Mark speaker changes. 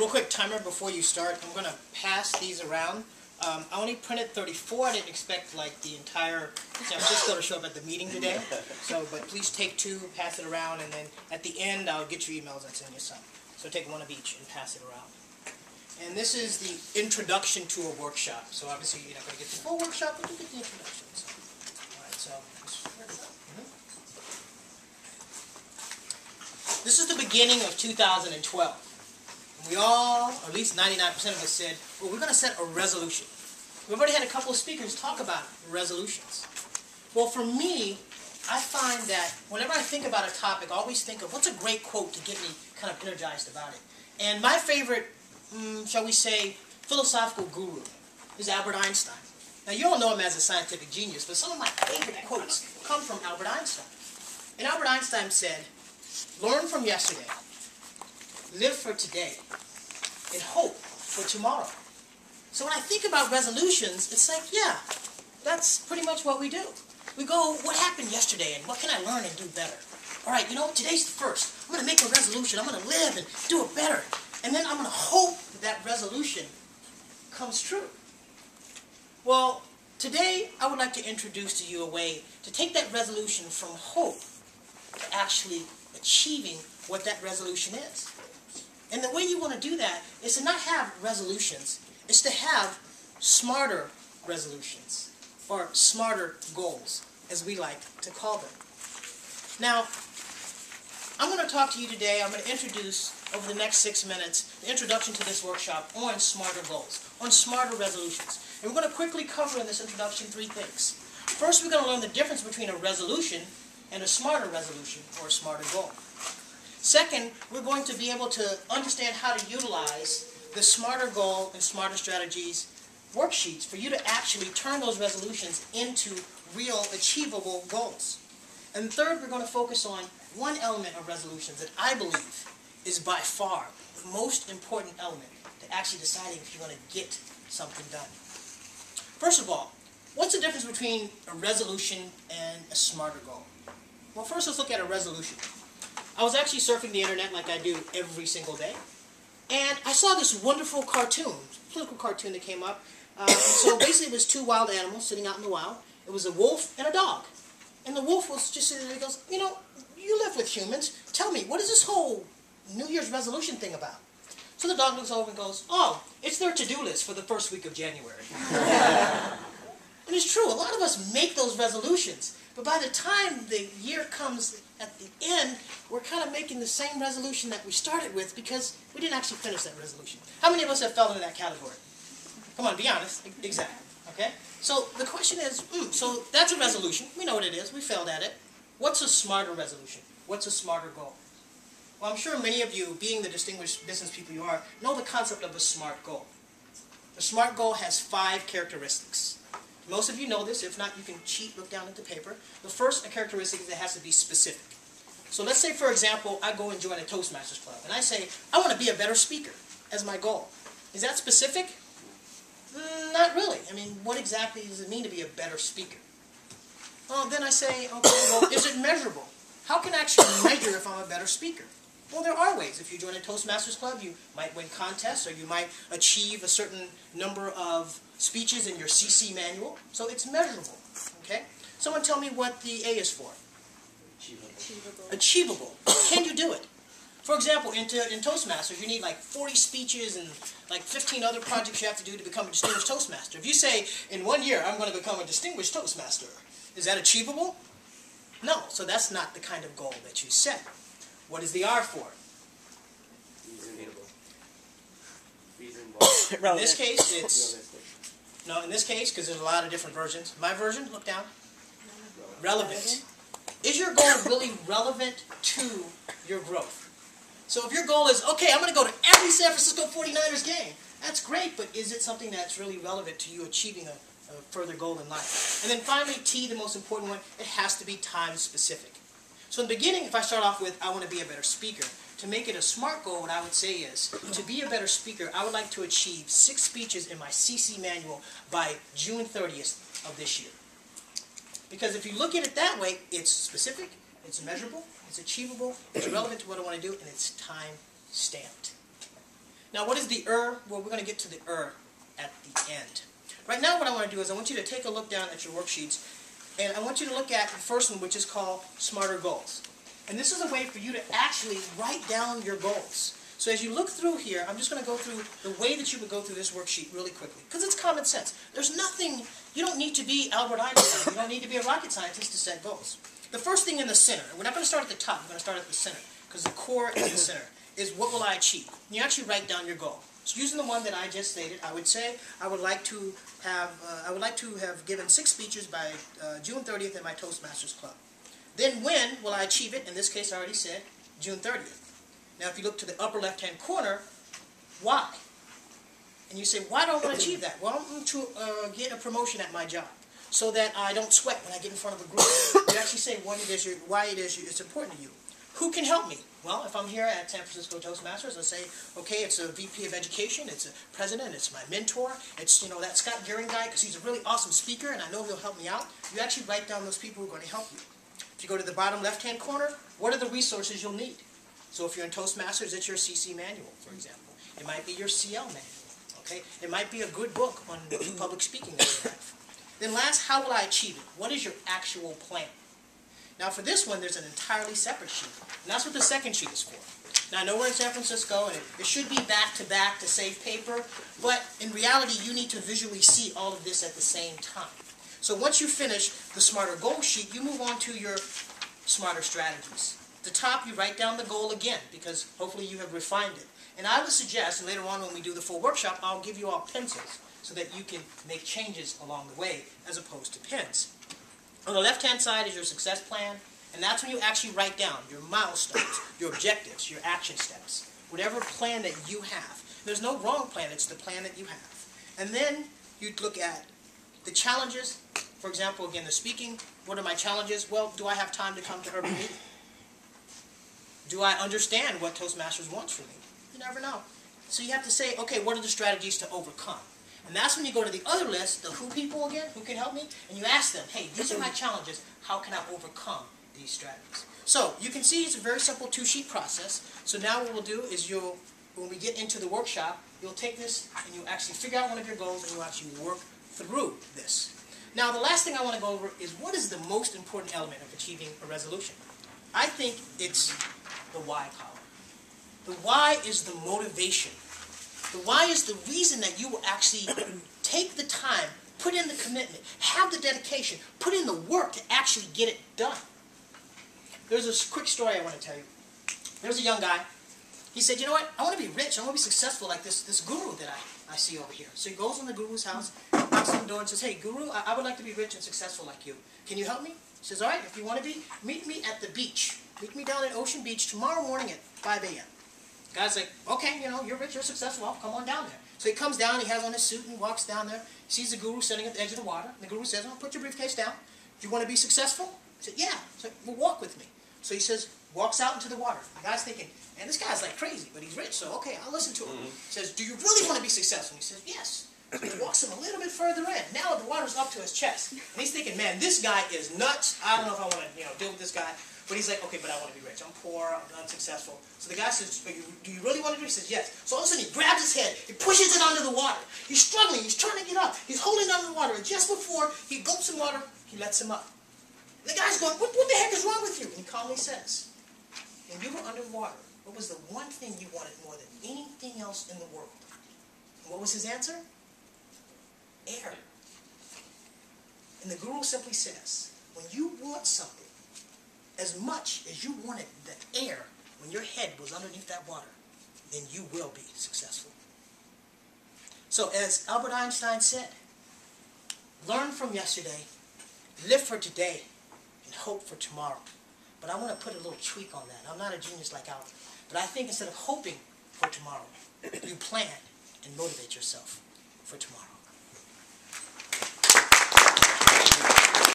Speaker 1: Real quick timer before you start. I'm going to pass these around. I only printed 34. I didn't expect like the entire San Francisco to show up at the meeting today. But please take 2, pass it around, and then at the end I'll get your emails and send you some. So take 1 of each and pass it around. And this is the introduction to a workshop. So obviously you're not going to get the full workshop, but you get the introduction. So, all right, so this is the beginning of 2012. We all, or at least 99% of us said, well, we're going to set a resolution. We've already had a couple of speakers talk about resolutions. Well, for me, I find that whenever I think about a topic, I always think of what's a great quote to get me kind of energized about it. And my favorite, shall we say, philosophical guru is Albert Einstein. Now, you all know him as a scientific genius, but some of my favorite quotes come from Albert Einstein. And Albert Einstein said, learn from yesterday, live for today, and hope for tomorrow. So when I think about resolutions, it's like, yeah, that's pretty much what we do. We go, what happened yesterday, and what can I learn and do better? All right, you know, today's the first. I'm going to make a resolution. I'm going to live and do it better. And then I'm going to hope that resolution comes true. Well, today I would like to introduce to you a way to take that resolution from hope to actually achieving what that resolution is. And the way you want to do that is to not have resolutions, it's to have smarter resolutions, or smarter goals, as we like to call them. Now, I'm going to talk to you today, I'm going to introduce, over the next 6 minutes, the introduction to this workshop on smarter goals, on smarter resolutions. And we're going to quickly cover in this introduction 3 things. First, we're going to learn the difference between a resolution and a smarter resolution, or a smarter goal. Second, we're going to be able to understand how to utilize the smarter goal and smarter strategies worksheets for you to actually turn those resolutions into real achievable goals. And third, we're going to focus on one element of resolutions that I believe is by far the most important element to actually deciding if you're going to get something done. First of all, what's the difference between a resolution and a smarter goal? Well, first let's look at a resolution. I was actually surfing the internet like I do every single day, and I saw this wonderful cartoon, political cartoon that came up. And so basically it was 2 wild animals sitting out in the wild. It was a wolf and a dog. And the wolf was just sitting there and goes, you know, you live with humans. Tell me, what is this whole New Year's resolution thing about? So the dog looks over and goes, oh, it's their to-do list for the first week of January. And it's true, a lot of us make those resolutions. But by the time the year comes at the end, we're kind of making the same resolution that we started with because we didn't actually finish that resolution. How many of us have fell into that category? Come on, be honest. Exactly. Okay? So the question is, so that's a resolution. We know what it is. We failed at it. What's a smarter resolution? What's a smarter goal? Well, I'm sure many of you, being the distinguished business people you are, know the concept of a SMART goal. A SMART goal has 5 characteristics. Most of you know this. If not, you can cheat, look down at the paper. The first characteristic is it has to be specific. So let's say, for example, I go and join a Toastmasters club, and I say, I want to be a better speaker as my goal. Is that specific? Not really. I mean, what exactly does it mean to be a better speaker? Well, then I say, okay, well, is it measurable? How can I actually measure if I'm a better speaker? Well, there are ways. If you join a Toastmasters club, you might win contests, or you might achieve a certain number of speeches in your CC manual. So it's measurable. Okay? Someone tell me what the A is for. Achievable. Achievable. Can you do it? For example, in Toastmasters, you need like 40 speeches and like 15 other projects you have to do to become a distinguished Toastmaster. If you say, in 1 year, I'm going to become a distinguished Toastmaster, is that achievable? No. So that's not the kind of goal that you set. What is the R for? In this case, it's... No, in this case, because there's a lot of different versions. My version, look down. Relevant. Is your goal really relevant to your growth? So if your goal is, okay, I'm going to go to every San Francisco 49ers game, that's great, but is it something that's really relevant to you achieving a further goal in life? And then finally, T, the most important one, it has to be time specific. So in the beginning, if I start off with, I want to be a better speaker, to make it a SMART goal, what I would say is, to be a better speaker, I would like to achieve 6 speeches in my CC manual by June 30th of this year. Because if you look at it that way, it's specific, it's measurable, it's achievable, it's relevant to what I want to do, and it's time stamped. Now, what is the Well, we're going to get to the at the end. Right now, what I want to do is I want you to take a look down at your worksheets, and I want you to look at the first one, which is called Smarter Goals. And this is a way for you to actually write down your goals. So as you look through here, I'm just going to go through the way that you would go through this worksheet really quickly, because it's common sense. There's nothing, you don't need to be Albert Einstein. You don't need to be a rocket scientist to set goals. The first thing in the center, we're not going to start at the top, we're going to start at the center, because the core is the center, is what will I achieve? And you actually write down your goal. So using the one that I just stated, I would say I would like to have given 6 speeches by June 30th in my Toastmasters Club. Then when will I achieve it? In this case, I already said June 30th. Now, if you look to the upper left-hand corner, why? And you say, why do I want to achieve that? Well, I'm to get a promotion at my job, so that I don't sweat when I get in front of a group. You actually say why it is it's important to you. Who can help me? Well, if I'm here at San Francisco Toastmasters, I say, okay, it's a VP of Education, it's a president, it's my mentor, it's, that Scott Gearing guy, because he's a really awesome speaker, and I know he'll help me out. You actually write down those people who are going to help you. If you go to the bottom left-hand corner, what are the resources you'll need? So if you're in Toastmasters, it's your CC manual, for example. It might be your CL manual, okay? It might be a good book on public speaking that you have. Then last, how will I achieve it? What is your actual plan? Now for this one, there's an entirely separate sheet, and that's what the second sheet is for. Now I know we're in San Francisco, and it should be back-to-back to save paper, but in reality, you need to visually see all of this at the same time. So once you finish the Smarter Goal sheet, you move on to your Smarter Strategies. At the top, you write down the goal again, because hopefully you have refined it. And I would suggest, and later on when we do the full workshop, I'll give you all pencils so that you can make changes along the way as opposed to pens. On the left-hand side is your success plan, and that's when you actually write down your milestones, your objectives, your action steps, whatever plan that you have. There's no wrong plan, it's the plan that you have. And then you look at the challenges. For example, again, the speaking. What are my challenges? Well, do I have time to come to urban meeting? Do I understand what Toastmasters wants from me? You never know. So you have to say, okay, what are the strategies to overcome? And that's when you go to the other list, the who people again, who can help me, and you ask them, hey, these are my challenges, how can I overcome these strategies? So you can see it's a very simple 2-sheet process. So now what we'll do is when we get into the workshop, you'll take this and you actually figure out one of your goals and you actually work through this. Now the last thing I want to go over is what is the most important element of achieving a resolution? I think it's the why column. The why is the motivation. The why is the reason that you will actually take the time, put in the commitment, have the dedication, put in the work to actually get it done. There's a quick story I want to tell you. There's a young guy. He said, you know what, I want to be rich, I want to be successful like this guru that I see over here. So he goes in the guru's house, knocks on the door and says, hey, guru, I would like to be rich and successful like you. Can you help me? He says, all right, if you want to be, meet me at the beach. Meet me down at Ocean Beach tomorrow morning at 5 a.m. The guy's like, okay, you're rich, you're successful, I'll come on down there. So he comes down, he has on his suit, and he walks down there, sees the guru sitting at the edge of the water, and the guru says, oh, put your briefcase down. Do you want to be successful? He said, yeah. He's like, well, walk with me. So he says, walks out into the water. The guy's thinking, man, this guy's like crazy, but he's rich, so okay, I'll listen to him. He says, do you really want to be successful? And he says, yes. So he walks him a little bit further in. Now the water's up to his chest. And he's thinking, man, this guy is nuts. I don't know if I want to deal with this guy. But he's like, okay, but I want to be rich. I'm poor, I'm unsuccessful. So the guy says, do you really want to do it? He says, yes. So all of a sudden he grabs his head, he pushes it under the water. He's struggling, he's trying to get up. He's holding it under the water. And just before he gulps some water, he lets him up. The guy's going, what the heck is wrong with you? And he calmly says, when you were underwater, what was the one thing you wanted more than anything else in the world? And what was his answer? Air. And the guru simply says, when you want something as much as you wanted the air when your head was underneath that water, then you will be successful. So as Albert Einstein said, learn from yesterday, live for today, and hope for tomorrow. But I want to put a little tweak on that. I'm not a genius like Albert. But I think instead of hoping for tomorrow, you plan and motivate yourself for tomorrow.